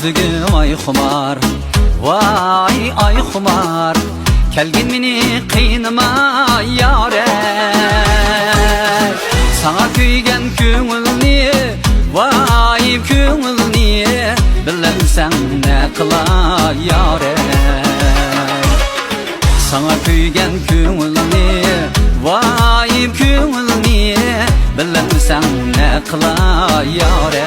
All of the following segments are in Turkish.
yüzlügüm ay xumar, vay ay xumar, kelgin meni qiynama yare. Sana kuygan ko'ngilni, vay ko'ngilni, bilasan ne qilay yare. Sana kuygan ko'ngilni, vay ko'ngilni, bilasan ne qilay yare.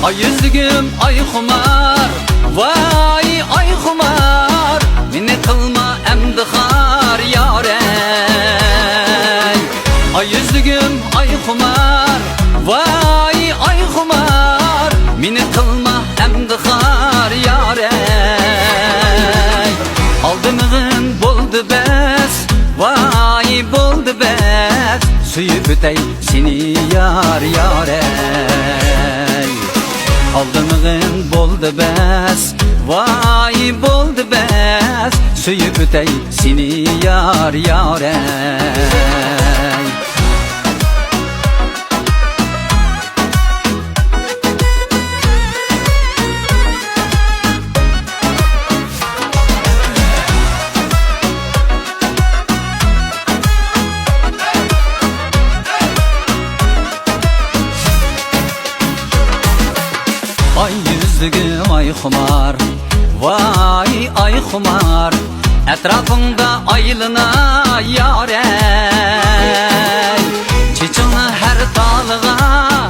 Ay yüzlügüm ay xumar, vay ay xumar, meni qilma emdi xar yare. Ay yüzlügüm ay xumar, vay ay xumar, meni qilma emdi xar yare. Aldımığın boldu bes, vay boldu bes, suyup ötey seni yar yare. Aldımığın boldu bes, vay boldu bes, suyup ötey seni yar yare. Ay yüzlügüm ay xumar, vay ay xumar, etrafında aylına yare. Çiçini her talığa,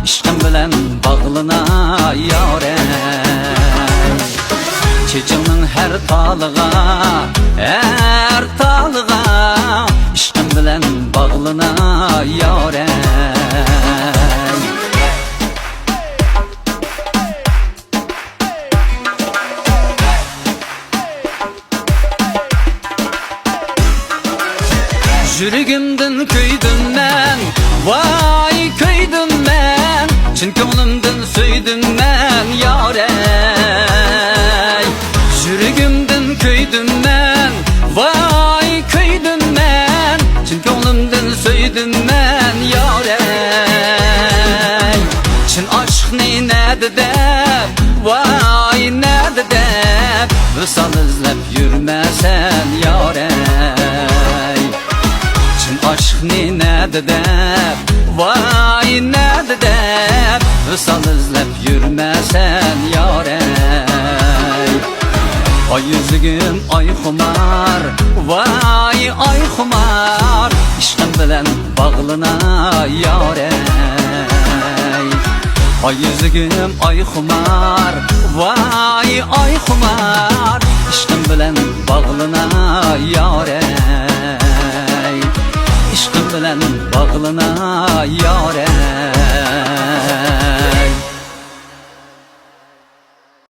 işkim bilen bağlına yare. Çiçinin her talığa, işkim bilen bağlına yare. Yürügümdün köydüm ben, vay köydüm ben, çin ko'nglimdan söydüm ben yare. Yürügümdün köydüm ben, vay köydüm ben, çin ko'nglimdan söydüm ben yare. Çin aşk neydi deb, vay neydi deb, visal izlep yürmesen yare. Aşk neydi deb, vay neydi deb, visal izlep yürmesen yare. Ay yüzlügüm ay xumar, vay ay xumar, işkim bilen bağlına yare. Ay yüzlügüm ay xumar, vay ay xumar, işkim bilen bağlına yare. İşkim bilen bağlına yare.